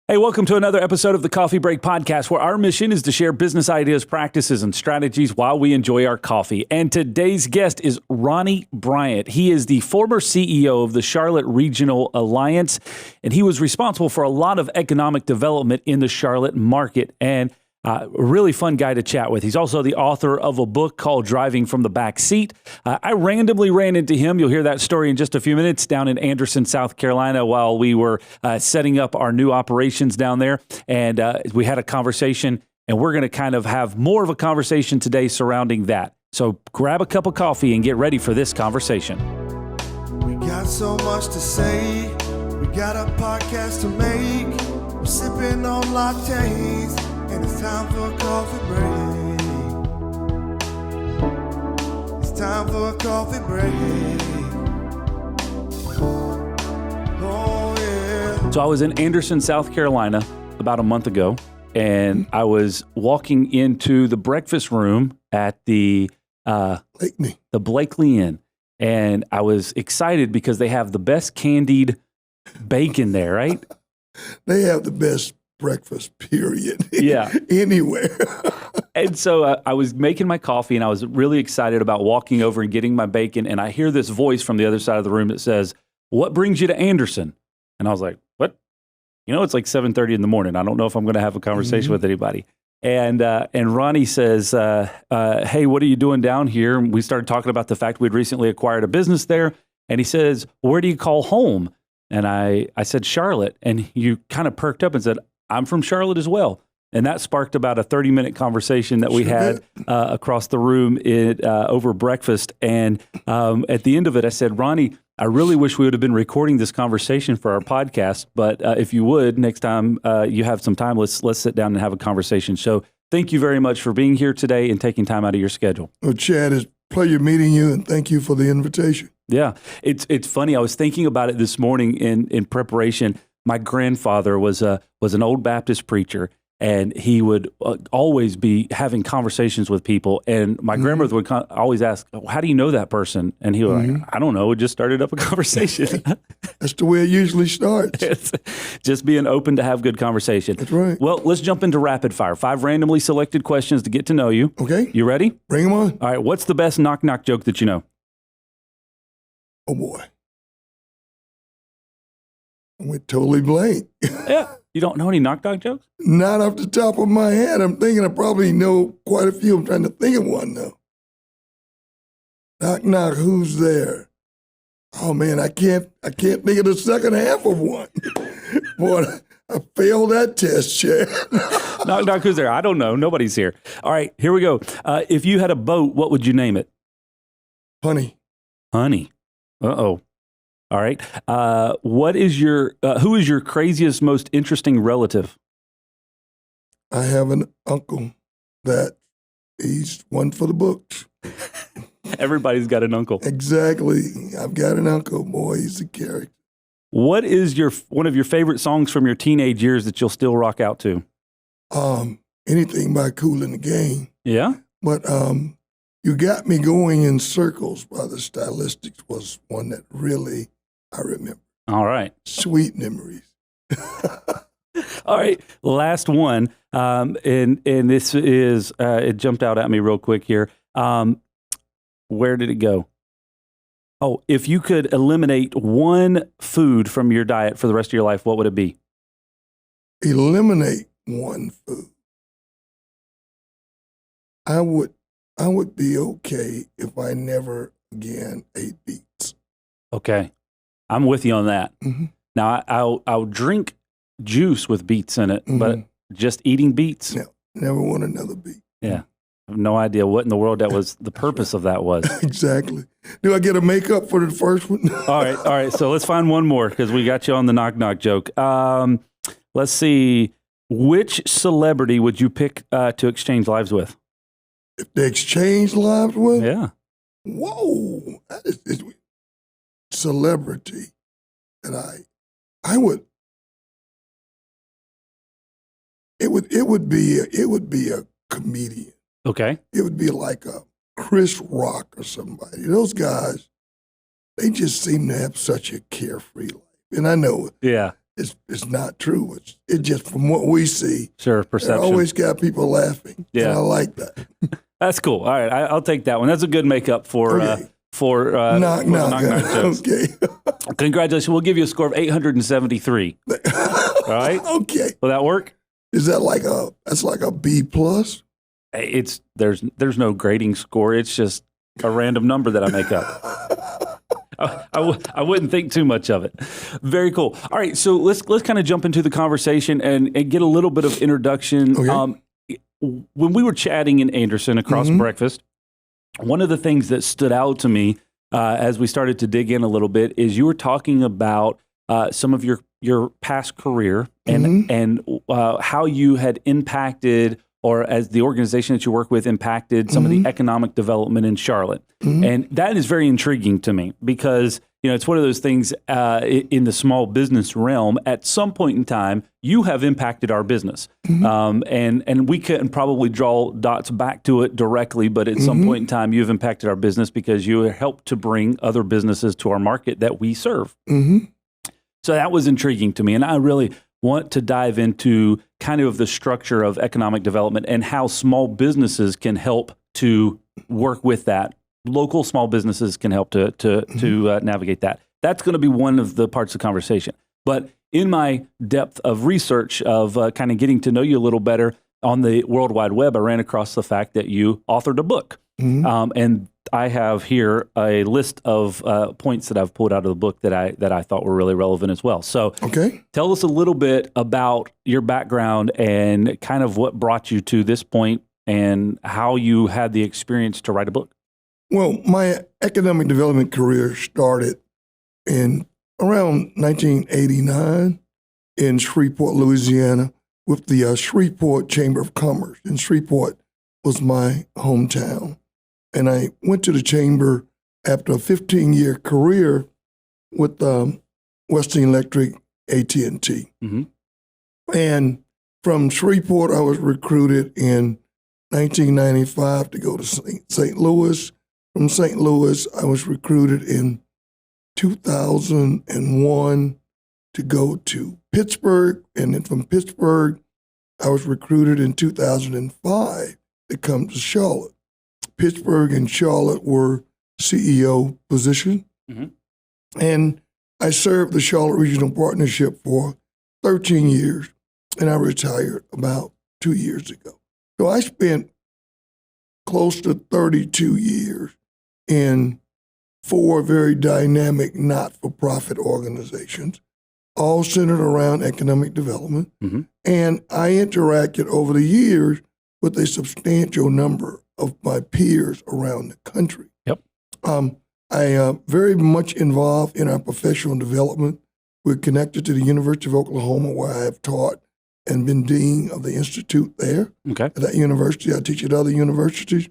Hey, welcome to another episode of the Coffee Break Podcast, where our mission is to share business ideas, practices, and strategies while we enjoy our coffee. And today's guest is Ronnie Bryant. He is the former CEO of the Charlotte Regional Alliance, and he was responsible for a lot of economic development in the Charlotte market, and a really fun guy to chat with. He's also the author of a book called Driving from the Backseat. I randomly ran into him. You'll hear that story in just a few minutes down in Anderson, South Carolina, while we were setting up our new operations down there. And we had a conversation, and we're going to kind of have more of a conversation today surrounding that. So grab a cup of coffee and get ready for this conversation. We got so much to say. We got a podcast to make. We're sipping on lattes. And it's time for a coffee break. It's time for a coffee break. Oh, yeah. So I was in Anderson, South Carolina about a month ago, and I was walking into the breakfast room at the Blakely Inn, and I was excited because they have the best candied bacon there, right? They have the best breakfast, period. Yeah. Anywhere. And so I was making my coffee, and I was really excited about walking over and getting my bacon, and I hear this voice from the other side of the room that says, "What brings you to Anderson?" And I was like, "What? You know, it's like 7:30 in the morning. I don't know if I'm going to have a conversation with anybody." And Ronnie says, "Hey, what are you doing down here?" And we started talking about the fact we'd recently acquired a business there, and he says, "Where do you call home?" And I said, "Charlotte." And you kind of perked up and said, "I'm from Charlotte as well." And that sparked about a 30-minute conversation that we had across the room over breakfast. And at the end of it, I said, "Ronnie, I really wish we would have been recording this conversation for our podcast. But if you would, next time you have some time, let's sit down and have a conversation." So thank you very much for being here today and taking time out of your schedule. Well, Chad, it's a pleasure meeting you, and thank you for the invitation. Yeah, it's funny. I was thinking about it this morning in preparation. My grandfather was an old Baptist preacher, and he would always be having conversations with people. And my grandmother would always ask, "How do you know that person?" And he was like, "I don't know. We just started up a conversation." That's the way it usually starts. It's just being open to have good conversation. That's right. Well, let's jump into rapid fire. 5 randomly selected questions to get to know you. Okay. You ready? Bring them on. All right. What's the best knock-knock joke that you know? Oh, boy. I went totally blank. Yeah. You don't know any knock-knock jokes? Not off the top of my head. I'm thinking I probably know quite a few. I'm trying to think of one, though. Knock, knock, who's there? Oh, man, I can't think of the second half of one. Boy, I failed that test, Chad. Knock, knock, who's there? I don't know. Nobody's here. All right, here we go. If you had a boat, what would you name it? Honey. Honey. Uh-oh. All right. Who is your craziest, most interesting relative? I have an uncle that he's one for the books. Everybody's got an uncle. Exactly. I've got an uncle. Boy, he's a character. What is one of your favorite songs from your teenage years that you'll still rock out to? Anything by Kool and the Gang. Yeah? But You Got Me Going in Circles by the Stylistics was one that really I remember. All right. Sweet memories. All right. Last one. And this is, it jumped out at me real quick here. Where did it go? Oh, if you could eliminate one food from your diet for the rest of your life, what would it be? Eliminate one food. I would be okay if I never again ate beets. Okay. I'm with you on that. Mm-hmm. Now, I'll drink juice with beets in it, but just eating beets? No, never want another beet. Yeah. I have no idea what in the world that was, the purpose of that was. Exactly. Do I get a makeup for the first one? All right. So let's find one more because we got you on the knock-knock joke. Let's see. Which celebrity would you pick to exchange lives with? If they exchange lives with? Yeah. Whoa. That is celebrity that I would. It would be a comedian. Okay. It would be like a Chris Rock or somebody. Those guys, they just seem to have such a carefree life. And I know Yeah. it's not true. It's just from what we see. Sure, It perception. always got people laughing. Yeah. And I like that. That's cool. All right, I'll take that one. That's a good makeup for Okay. for Knock, the knock. knock jokes. Okay. Congratulations. We'll give you a score of 873. All right? Okay. Will that work? Is that that's like a B plus? It's there's no grading score. It's just a random number that I make up. I wouldn't think too much of it. Very cool. All right, so let's kind of jump into the conversation and get a little bit of introduction. Okay. When we were chatting in Anderson across breakfast, one of the things that stood out to me as we started to dig in a little bit is you were talking about some of your past career and how you had impacted, or as the organization that you work with impacted some of the economic development in Charlotte. And that is very intriguing to me because, it's one of those things in the small business realm. At some point in time, you have impacted our business. And we couldn't probably draw dots back to it directly, but at some point in time, you've impacted our business because you helped to bring other businesses to our market that we serve. So that was intriguing to me. And I really want to dive into kind of the structure of economic development and how small businesses can help to work with that. Local small businesses can help to navigate that. That's going to be one of the parts of the conversation. But in my depth of research of kind of getting to know you a little better on the World Wide Web, I ran across the fact that you authored a book. And I have here a list of points that I've pulled out of the book that I thought were really relevant as well. So tell us a little bit about your background and kind of what brought you to this point and how you had the experience to write a book. Well, my economic development career started in around 1989 in Shreveport, Louisiana, with the Shreveport Chamber of Commerce. And Shreveport was my hometown. And I went to the chamber after a 15-year career with Western Electric, AT&T. And from Shreveport, I was recruited in 1995 to go to St. Louis. From St. Louis, I was recruited in 2001 to go to Pittsburgh. And then from Pittsburgh, I was recruited in 2005 to come to Charlotte. Pittsburgh and Charlotte were CEO position. And I served the Charlotte Regional Partnership for 13 years, and I retired about 2 years ago. So I spent close to 32 years in 4 very dynamic not-for-profit organizations, all centered around economic development. And I interacted over the years with a substantial number of my peers around the country. I very much involved in our professional development. We're connected to the University of Oklahoma, where I have taught and been dean of the institute there. At that university, I teach at other universities,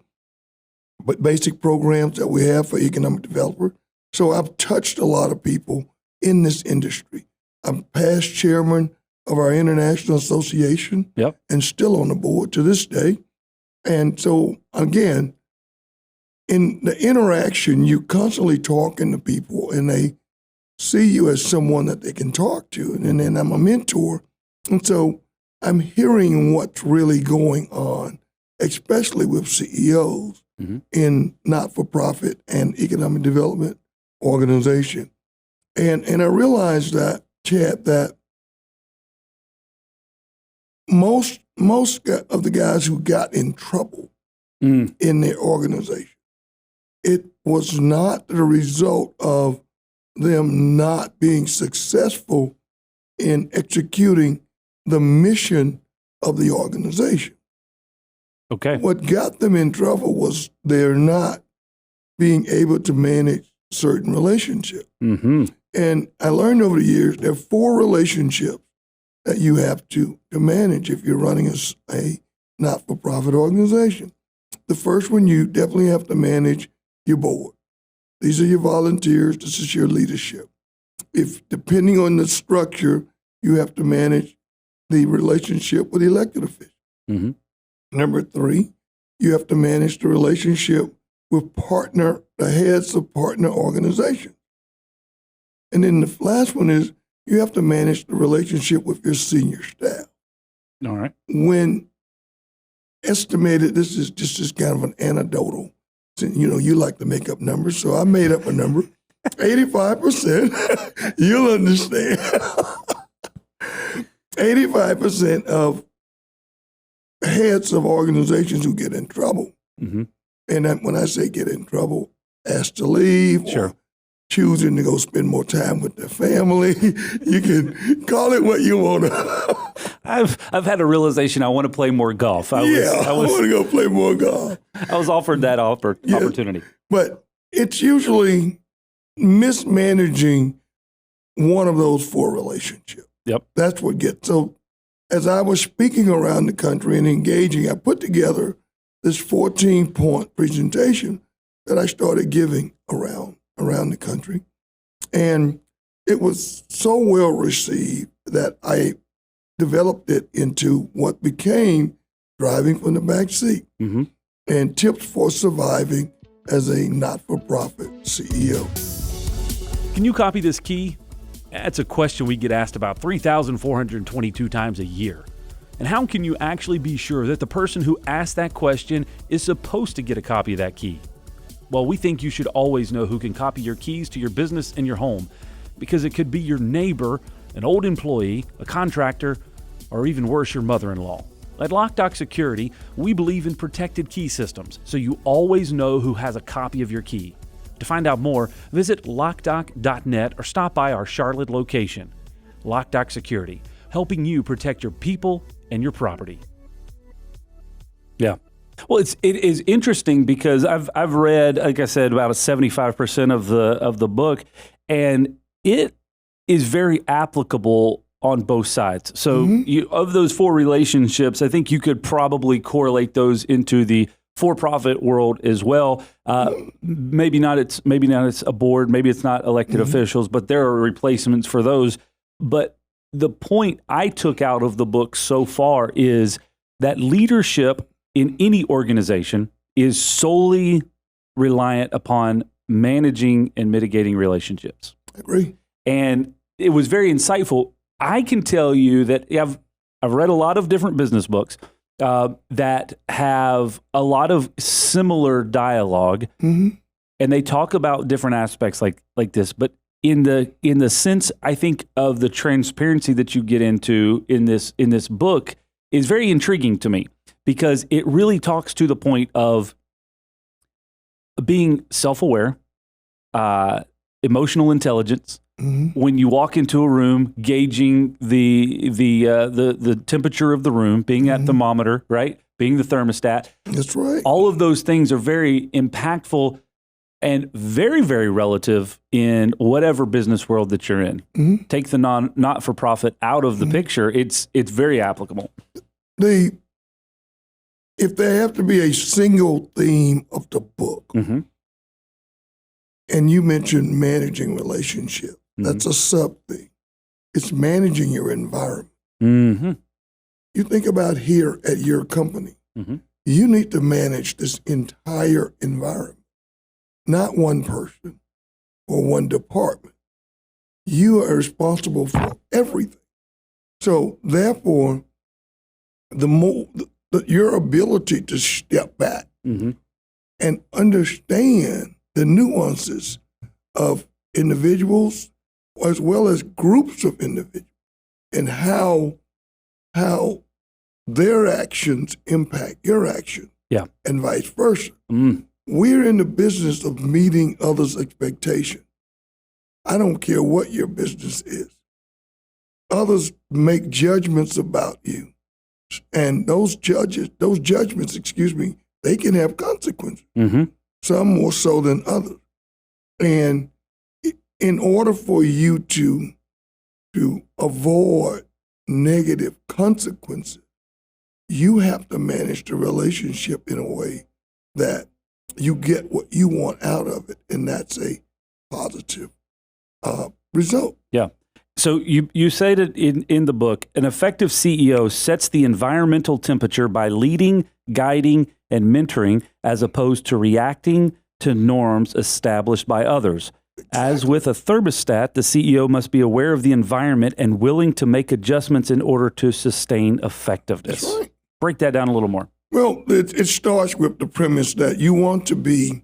but basic programs that we have for economic developers. So I've touched a lot of people in this industry. I'm past chairman of our international association and still on the board to this day. And so, again, in the interaction, you constantly talking to people and they see you as someone that they can talk to. And then I'm a mentor. And so I'm hearing what's really going on, especially with CEOs in not-for-profit and economic development organization. And I realized that, Chad, that most of the guys who got in trouble in their organization, it was not the result of them not being successful in executing the mission of the organization. What got them in trouble was they're not being able to manage certain relationships. And I learned over the years there are 4 relationships that you have to manage if you're running a not-for-profit organization. The first one, you definitely have to manage your board. These are your volunteers. This is your leadership. If, depending on the structure, you have to manage the relationship with elected officials. Number 3, you have to manage the relationship with the heads of partner organizations. And then the last one is you have to manage the relationship with your senior staff. All right. When estimated, this is kind of an anecdotal. You know, you like to make up numbers, so I made up a number. 85%, you'll understand. 85% of heads of organizations who get in trouble, and when I say get in trouble, asked to leave, Sure. or choosing to go spend more time with their family. You can call it what you want to. I've had a realization I want to play more golf. I want to go play more golf. I was offered that opportunity. But it's usually mismanaging one of those 4 relationships. Yep. That's what gets. So as I was speaking around the country and engaging, I put together this 14-point presentation that I started giving around the country. And it was so well received that I developed it into what became Driving from the Backseat and Tips for Surviving as a Not-for-Profit CEO. Can you copy this key? That's a question we get asked about 3,422 times a year. And how can you actually be sure that the person who asked that question is supposed to get a copy of that key? Well, we think you should always know who can copy your keys to your business and your home, because it could be your neighbor, an old employee, a contractor, or even worse, your mother-in-law. At Loc-Doc Security, we believe in protected key systems, so you always know who has a copy of your key. To find out more, visit locdoc.net or stop by our Charlotte location. Loc-Doc Security, helping you protect your people and your property. Yeah. Well, it is interesting because I've read, like I said, about 75% of the book, and it is very applicable on both sides. So of those 4 relationships, I think you could probably correlate those into the for-profit world as well. Maybe not it's a board, maybe it's not elected officials, but there are replacements for those. But the point I took out of the book so far is that leadership in any organization is solely reliant upon managing and mitigating relationships. I agree. And it was very insightful. I can tell you that I've read a lot of different business books that have a lot of similar dialogue, and they talk about different aspects like this. But in the sense, I think, of the transparency that you get into in this book is very intriguing to me, because it really talks to the point of being self-aware, emotional intelligence. When you walk into a room, gauging the temperature of the room, being that thermometer, right? Being the thermostat. That's right. All of those things are very impactful and very, very relative in whatever business world that you're in. Take the not-for-profit out of the picture, it's very applicable. If there have to be a single theme of the book, and you mentioned managing relationships, that's a sub-theme. It's managing your environment. You think about here at your company, you need to manage this entire environment, not one person or one department. You are responsible for everything. So therefore, your ability to step back and understand the nuances of individuals as well as groups of individuals and how their actions impact your action, and vice versa. We're in the business of meeting others' expectations. I don't care what your business is. Others make judgments about you. And those judgments, they can have consequences. Some more so than others. And in order for you to avoid negative consequences, you have to manage the relationship in a way that you get what you want out of it, and that's a positive result. Yeah. So you say that in the book, an effective CEO sets the environmental temperature by leading, guiding, and mentoring, as opposed to reacting to norms established by others. As with a thermostat, the CEO must be aware of the environment and willing to make adjustments in order to sustain effectiveness. That's right. Break that down a little more. Well, it starts with the premise that you want to be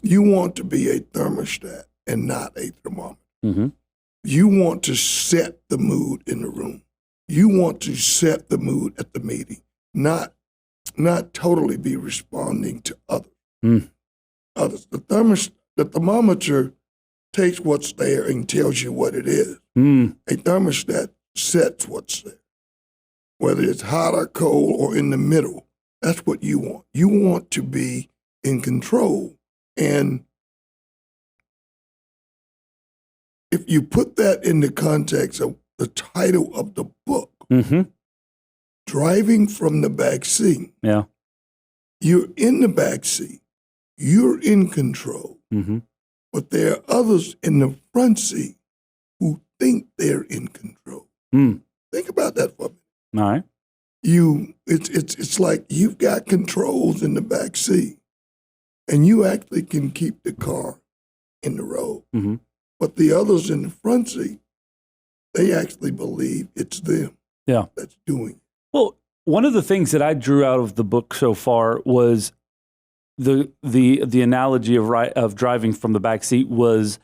a thermostat and not a thermometer. Mm-hmm. You want to set the mood in the room. You want to set the mood at the meeting, not totally be responding to others. Others. The thermometer takes what's there and tells you what it is. A thermostat sets what's there, whether it's hot or cold or in the middle. That's what you want. You want to be in control. And if you put that in the context of the title of the book, Driving from the Backseat, yeah, you're in the backseat, you're in control, but there are others in the front seat who think they're in control. Think about that for a minute. All right. It's like you've got controls in the back seat, and you actually can keep the car in the road. But the others in the front seat, they actually believe it's them that's doing it. Well, one of the things that I drew out of the book so far was the analogy of driving from the back seat was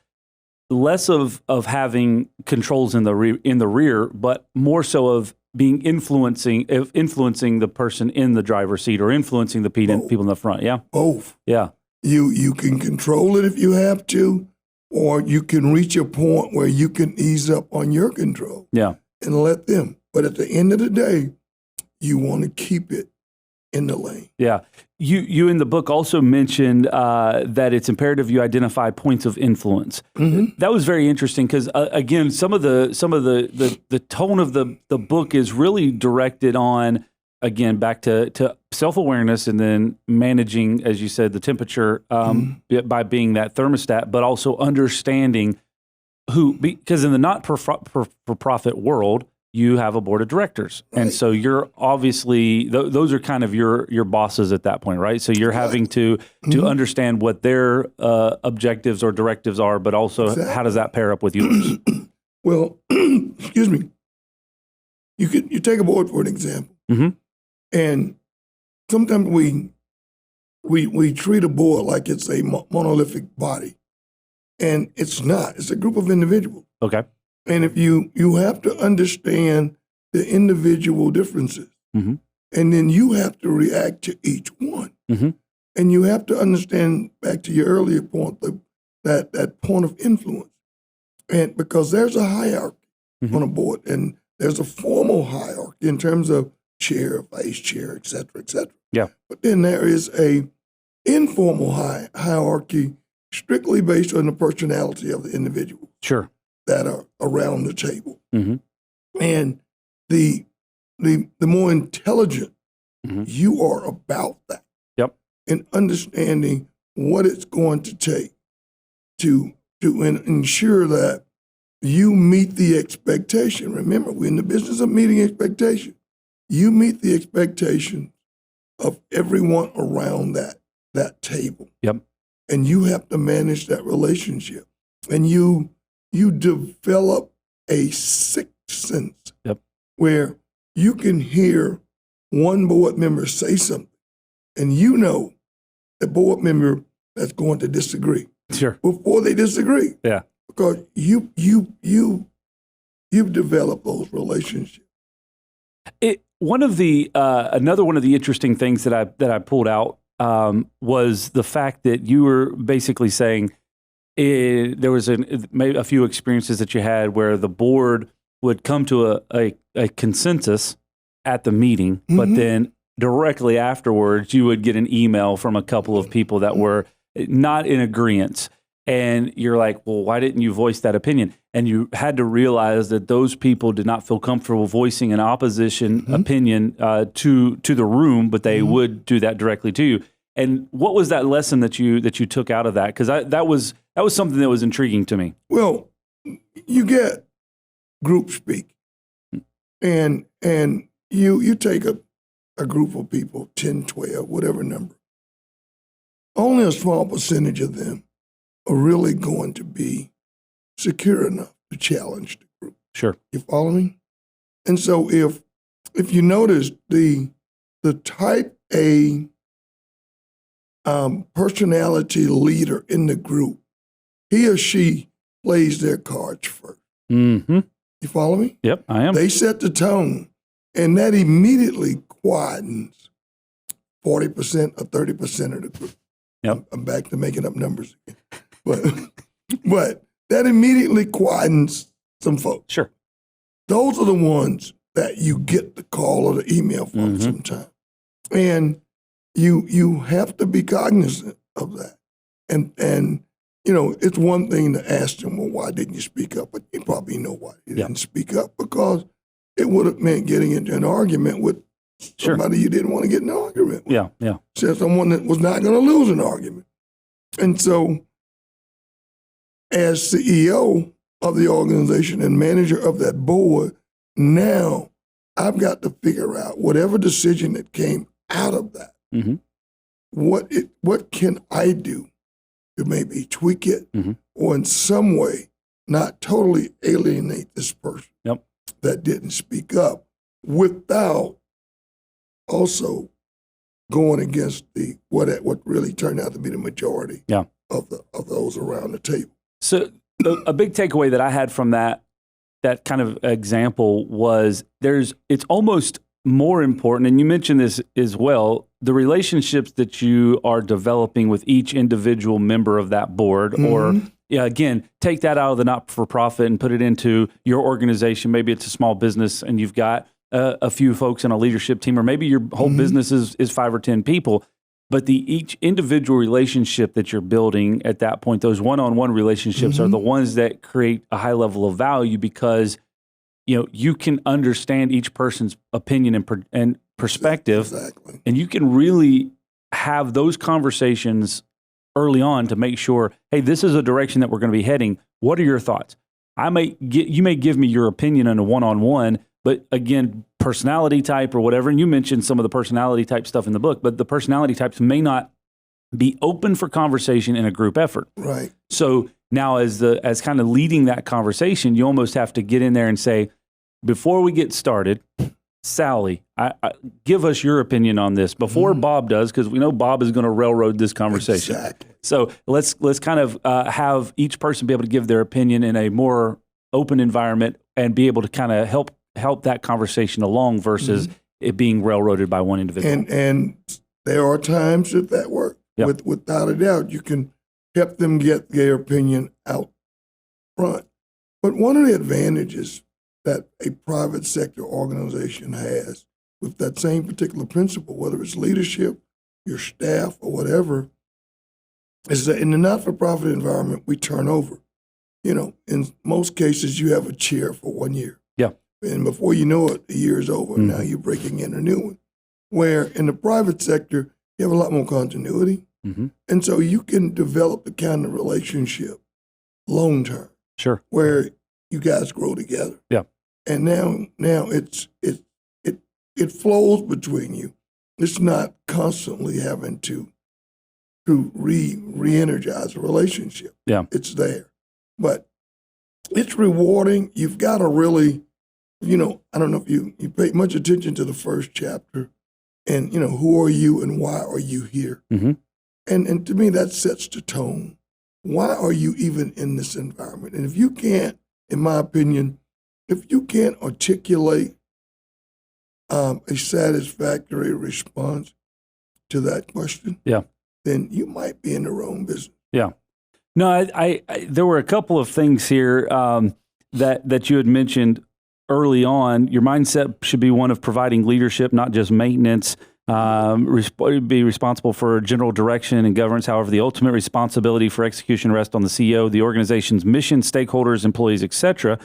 less of having controls in the rear, but more so of being influencing the person in the driver's seat or influencing the people in the front. Yeah, both. Yeah, you can control it if you have to, or you can reach a point where you can ease up on your control. Yeah, and let them. But at the end of the day, you want to keep it in the lane. Yeah. You in the book also mentioned that it's imperative you identify points of influence. That was very interesting because again, some of the tone of the book is really directed on, again, back to self-awareness and then managing, as you said, the temperature by being that thermostat, but also understanding because in the not-for-profit world, you have a board of directors. Right. And so you're obviously, those are kind of your bosses at that point, right? So you're having to understand what their objectives or directives are, but also how does that pair up with yours? Well, excuse me. You take a board for an example. And sometimes we treat a board like it's a monolithic body. And it's not. It's a group of individuals. Okay. And if you have to understand the individual differences, and then you have to react to each one. And you have to understand, back to your earlier point, that point of influence. And because there's a hierarchy on a board, and there's a formal hierarchy in terms of chair, vice chair, et cetera, et cetera. Yeah. But then there is a informal hierarchy strictly based on the personality of the individual. Sure. That are around the table. And the more intelligent you are about that. Yep. And understanding what it's going to take to ensure that you meet the expectation. Remember, we're in the business of meeting expectation. You meet the expectation of everyone around that table. Yep. And you have to manage that relationship. And you develop a sixth sense where you can hear one board member say something, and you know the board member that's going to disagree. Sure. Before they disagree. Yeah. Because you've developed those relationships. Another one of the interesting things that I pulled out was the fact that you were basically saying there was maybe a few experiences that you had where the board would come to a consensus at the meeting, but then directly afterwards you would get an email from a couple of people that were not in agreement. And you're like, well, why didn't you voice that opinion? And you had to realize that those people did not feel comfortable voicing an opposition opinion to the room, but they would do that directly to you. And what was that lesson that you took out of that? Because that was something that was intriguing to me. Well, you get group speak, and you take a group of people, 10, 12, whatever number. Only a small percentage of them are really going to be secure enough to challenge the group. Sure. You follow me? And so if you notice the type A personality leader in the group, he or she plays their cards first. Mm-hmm. You follow me? Yep, I am. They set the tone, and that immediately quietens 40% or 30% of the group. Yep. I'm back to making up numbers again. But that immediately quietens some folks. Sure. Those are the ones that you get the call or the email from sometimes. And you have to be cognizant of that. And it's one thing to ask them, well, why didn't you speak up? But you probably know why you didn't speak up, because it would have meant getting into an argument with somebody you didn't want to get in an argument with. Yeah. So someone that was not going to lose an argument. And so as CEO of the organization and manager of that board, now I've got to figure out whatever decision that came out of that, what can I do to maybe tweak it or in some way not totally alienate this person that didn't speak up without also going against what really turned out to be the majority of those around the table. So a big takeaway that I had from that kind of example was it's almost more important, and you mentioned this as well, the relationships that you are developing with each individual member of that board, or again, take that out of the not-for-profit and put it into your organization. Maybe it's a small business and you've got a few folks in a leadership team, or maybe your whole business is 5 or 10 people. But each individual relationship that you're building at that point, those one-on-one relationships are the ones that create a high level of value, because you can understand each person's opinion and perspective, and you can really have those conversations early on to make sure, hey, this is a direction that we're going to be heading. What are your thoughts? You may give me your opinion on a one-on-one, but again, personality type or whatever, and you mentioned some of the personality type stuff in the book, but the personality types may not be open for conversation in a group effort. Right. So now as kind of leading that conversation, you almost have to get in there and say, before we get started, Sally, give us your opinion on this before Bob does, because we know Bob is going to railroad this conversation. Exactly. So let's kind of have each person be able to give their opinion in a more open environment and be able to kind of help that conversation along versus it being railroaded by one individual. And there are times that works. Without a doubt, you can help them get their opinion out front. But one of the advantages that a private sector organization has with that same particular principle, whether it's leadership, your staff, or whatever, is that in the not-for-profit environment, we turn over. In most cases, you have a chair for 1 year. Yeah. And before you know it, the year is over. Now you're breaking in a new one. Where in the private sector, you have a lot more continuity. And so you can develop the kind of relationship long-term. Sure. Where you guys grow together. Yeah. And now it flows between you. It's not constantly having to re-energize a relationship. Yeah. It's there. But it's rewarding. You've got to really, I don't know if you pay much attention to the first chapter and, who are you and why are you here? And to me, that sets the tone. Why are you even in this environment? And if you can't, in my opinion, if you can't articulate a satisfactory response to that question, then you might be in the wrong business. Yeah. No, I there were a couple of things here that you had mentioned early on. Your mindset should be one of providing leadership, not just maintenance. Be responsible for general direction and governance. However, the ultimate responsibility for execution rests on the CEO, the organization's mission, stakeholders, employees, etc.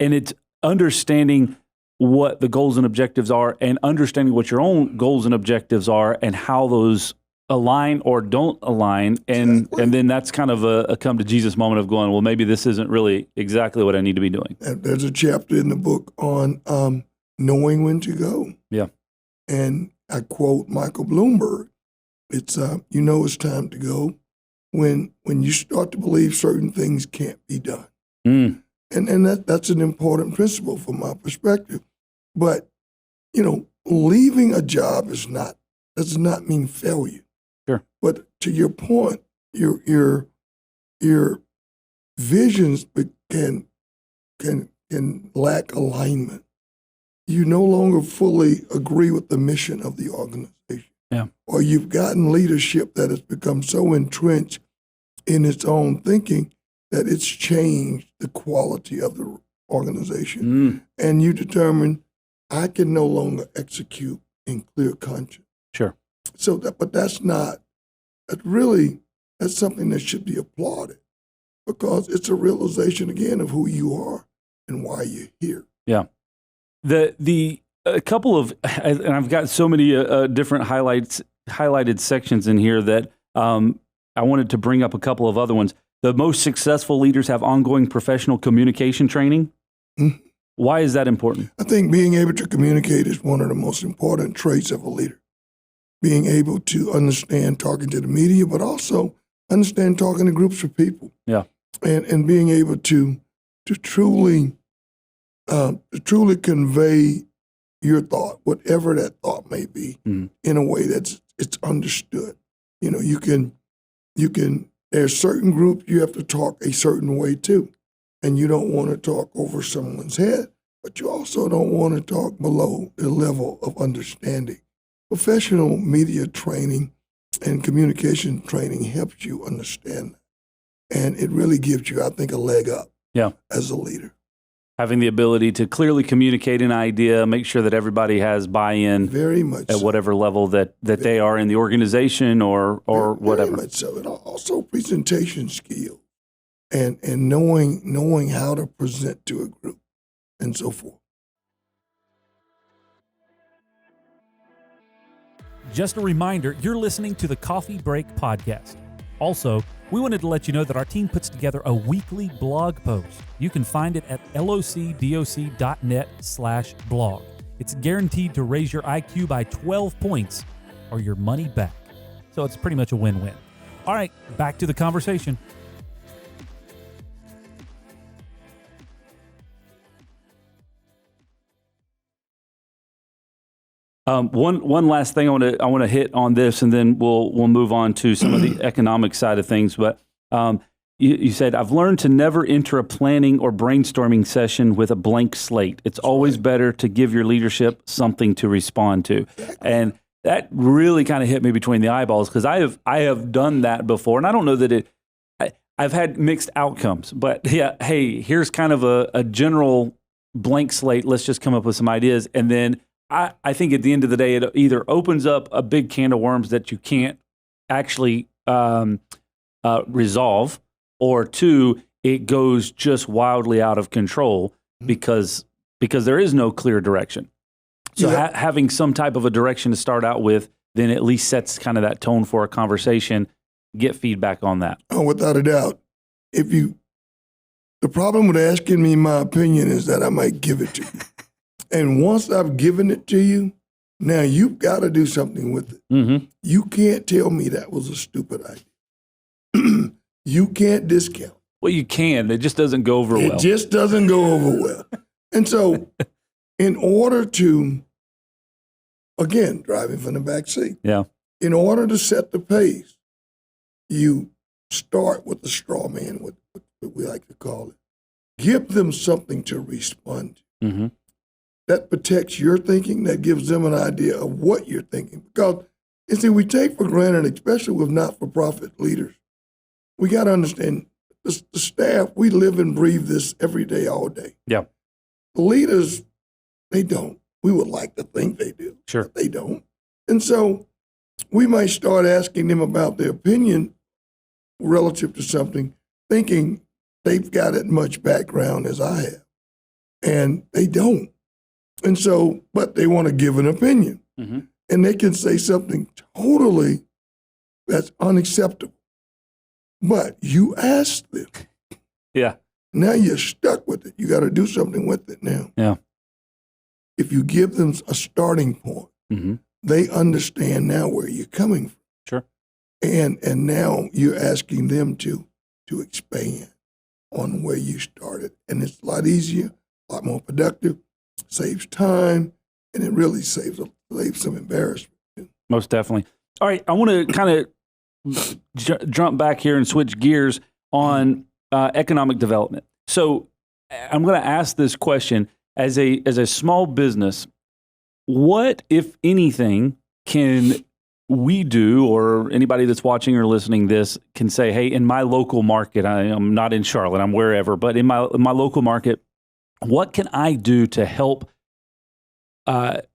And it's understanding what the goals and objectives are, and understanding what your own goals and objectives are, and how those align or don't align. And then that's kind of a come to Jesus moment of going, well, maybe this isn't really exactly what I need to be doing. And there's a chapter in the book on knowing when to go. Yeah. And I quote Michael Bloomberg. It's, it's time to go when you start to believe certain things can't be done. Mm. And that's an important principle from my perspective. But, leaving a job does not mean failure. Sure. But to your point, your visions can lack alignment. You no longer fully agree with the mission of the organization. Yeah. Or you've gotten leadership that has become so entrenched in its own thinking that it's changed the quality of the organization. Mm. And you determine, I can no longer execute in clear conscience. Sure. But that's something that should be applauded, because it's a realization again of who you are and why you're here. Yeah. A couple of, and I've got so many different highlighted sections in here that I wanted to bring up a couple of other ones. The most successful leaders have ongoing professional communication training. Mm-hmm. Why is that important? I think being able to communicate is one of the most important traits of a leader. Being able to understand talking to the media, but also understand talking to groups of people. Yeah. And being able to truly convey your thought, whatever that thought may be, in a way it's understood. You can there's certain groups you have to talk a certain way to, and you don't want to talk over someone's head, but you also don't want to talk below their level of understanding. Professional media training and communication training helps you understand that. And it really gives you, I think, a leg up as a leader. Having the ability to clearly communicate an idea, make sure that everybody has buy-in very much at whatever level that they are in the organization or whatever. Very much so. And also presentation skills and knowing how to present to a group and so forth. Just a reminder, you're listening to the Coffee Break Podcast. Also, we wanted to let you know that our team puts together a weekly blog post. You can find it at locdoc.net/blog. It's guaranteed to raise your IQ by 12 points or your money back. So it's pretty much a win-win. All right, back to the conversation. One last thing I want to hit on this, and then we'll move on to some of the economic side of things. But you said, I've learned to never enter a planning or brainstorming session with a blank slate. It's always better to give your leadership something to respond to. And that really kind of hit me between the eyeballs, because I have done that before, and I don't know that I've had mixed outcomes. But yeah, hey, here's kind of a general blank slate. Let's just come up with some ideas, and then I think at the end of the day, it either opens up a big can of worms that you can't actually resolve, or two, it goes just wildly out of control because there is no clear direction. So having some type of a direction to start out with, then at least sets kind of that tone for a conversation. Get feedback on that. Oh, without a doubt. The problem with asking me my opinion is that I might give it to you. And once I've given it to you, now you've got to do something with it. Mm-hmm. You can't tell me that was a stupid idea. You can't discount. Well, you can. It just doesn't go over well. It just doesn't go over well. And so in order to, again, driving from the back seat, in order to set the pace, you start with the straw man, what we like to call it. Give them something to respond to. Mm-hmm. That protects your thinking, that gives them an idea of what you're thinking. Because, you see, we take for granted, especially with not-for-profit leaders, we got to understand the staff, we live and breathe this every day, all day. Yeah. The leaders, they don't. We would like to think they do. Sure. But they don't. And so we might start asking them about their opinion relative to something, thinking they've got as much background as I have. And they don't. And so, but they want to give an opinion. Mm-hmm. And they can say something totally that's unacceptable. But you asked them. Yeah. Now you're stuck with it. You got to do something with it now. Yeah. If you give them a starting point, mm-hmm. they understand now where you're coming from. Sure. And now you're asking them to expand on where you started. And it's a lot easier, a lot more productive, saves time, and it really saves some embarrassment. Most definitely. All right, I want to kind of jump back here and switch gears on economic development. So I'm going to ask this question. As a small business, what, if anything, can we do, or anybody that's watching or listening this can say, hey, in my local market, I'm not in Charlotte, I'm wherever, but in my local market, what can I do to help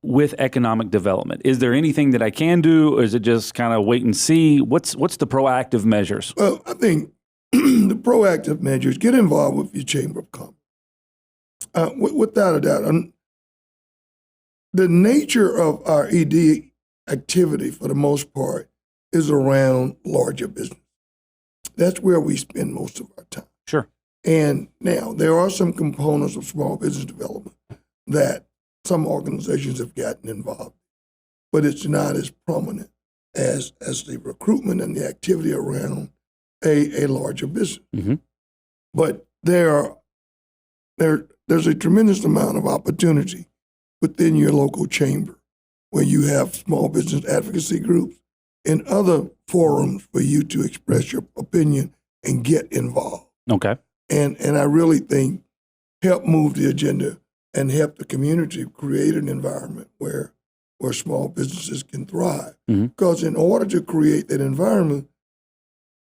with economic development? Is there anything that I can do, or is it just kind of wait and see? What's the proactive measures? Well, I think the proactive measures, get involved with your Chamber of Commerce. Without a doubt, the nature of our ED activity, for the most part, is around larger business. That's where we spend most of our time. Sure. And now there are some components of small business development that some organizations have gotten involved, but it's not as prominent as the recruitment and the activity around a larger business. Mm-hmm. But there's a tremendous amount of opportunity within your local chamber where you have small business advocacy groups and other forums for you to express your opinion and get involved. Okay. And I really think help move the agenda and help the community create an environment where small businesses can thrive. Mm-hmm. Because in order to create that environment,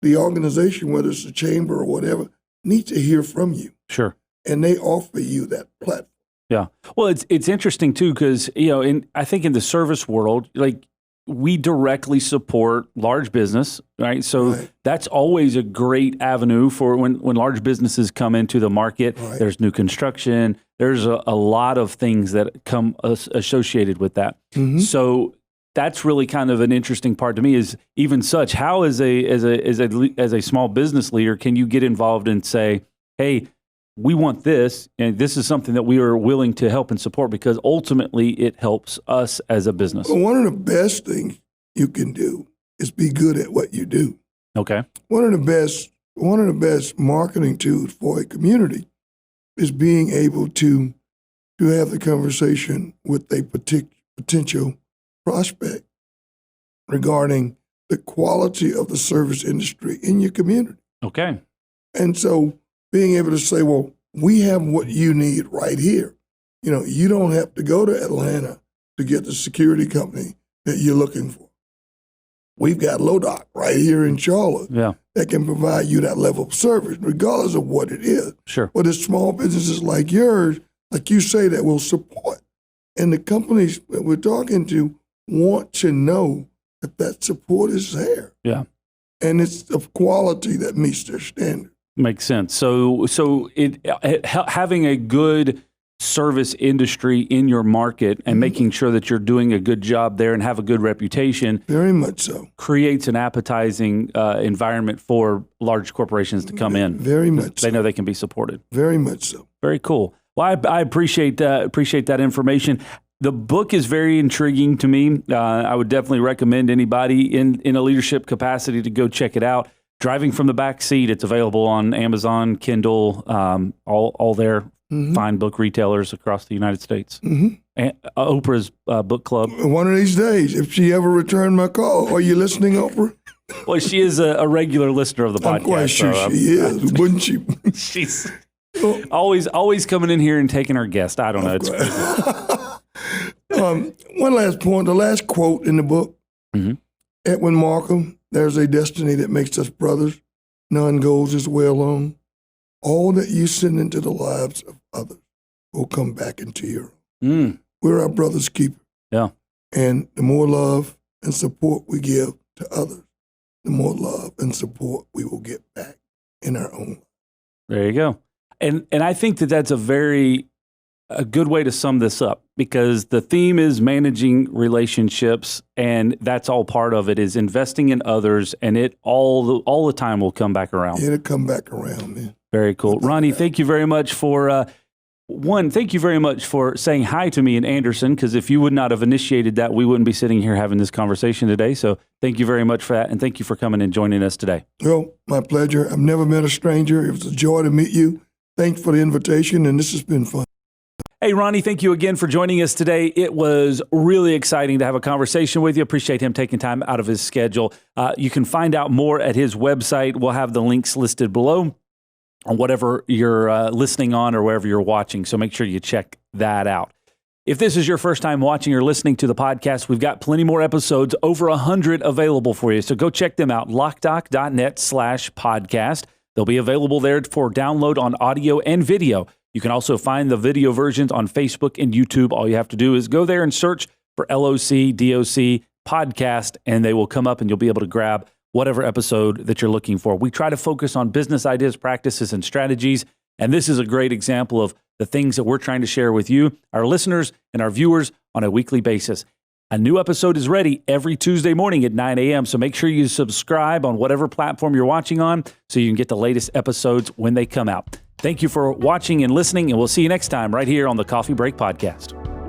the organization, whether it's a chamber or whatever, needs to hear from you. Sure. And they offer you that platform. Yeah. Well, it's interesting too, because, I think in the service world, like, we directly support large business, right? So that's always a great avenue for when large businesses come into the market. Right. There's new construction. There's a lot of things that come associated with that. Mm-hmm. So that's really kind of an interesting part to me. Is even such, how as a small business leader can you get involved and say, hey, we want this, and this is something that we are willing to help and support because ultimately it helps us as a business. Well, one of the best things you can do is be good at what you do. Okay. One of the best marketing tools for a community is being able to have the conversation with a potential prospect regarding the quality of the service industry in your community. Okay. And so being able to say, well, we have what you need right here. You don't have to go to Atlanta to get the security company that you're looking for. We've got Loc-Doc right here in Charlotte that can provide you that level of service, regardless of what it is. Sure. But it's small businesses like yours, like you say, that will support. And the companies that we're talking to want to know that support is there. Yeah. And it's of quality that meets their standard. Makes sense. So having a good service industry in your market and making sure that you're doing a good job there and have a good reputation, very much so, creates an appetizing environment for large corporations to come in. Very much so. They know they can be supported. Very much so. Very cool. Well, I appreciate that information. The book is very intriguing to me. I would definitely recommend anybody in a leadership capacity to go check it out. Driving from the Backseat, it's available on Amazon, Kindle, all their fine book retailers across the United States. Mm-hmm. And Oprah's book club. One of these days, if she ever returned my call, are you listening, Oprah? Well, she is a regular listester of the podcast. I'm quite sure she is, wouldn't she? She's always coming in here and taking our guest. I don't know. It's one last point, the last quote in the book, Edwin Markham, there's a destiny that makes us brothers. None goes as well on. All that you send into the lives of others will come back into your own. We're our brother's keeper. Yeah. And the more love and support we give to others, the more love and support we will get back in our own life. There you go. And I think that's a good way to sum this up, because the theme is managing relationships, and that's all part of it, is investing in others, and it all the time will come back around. It'll come back around, man. Very cool. Ronnie, thank you very much for one, thank you very much for saying hi to me in Anderson, because if you would not have initiated that, we wouldn't be sitting here having this conversation today. So thank you very much for that, and thank you for coming and joining us today. Well, my pleasure. I've never met a stranger. It was a joy to meet you. Thanks for the invitation, and this has been fun. Hey, Ronnie, thank you again for joining us today. It was really exciting to have a conversation with you. Appreciate him taking time out of his schedule. You can find out more at his website. We'll have the links listed below on whatever you're listening on or wherever you're watching. So make sure you check that out. If this is your first time watching or listening to the podcast, we've got plenty more episodes, over 100 available for you. So go check them out, Loc-Doc.net/podcast. They'll be available there for download on audio and video. You can also find the video versions on Facebook and YouTube. All you have to do is go there and search for LOC-DOC podcast, and they will come up and you'll be able to grab whatever episode that you're looking for. We try to focus on business ideas, practices, and strategies, and this is a great example of the things that we're trying to share with you, our listeners, and our viewers on a weekly basis. A new episode is ready every Tuesday morning at 9 a.m., so make sure you subscribe on whatever platform you're watching on so you can get the latest episodes when they come out. Thank you for watching and listening, and we'll see you next time right here on the Coffee Break Podcast.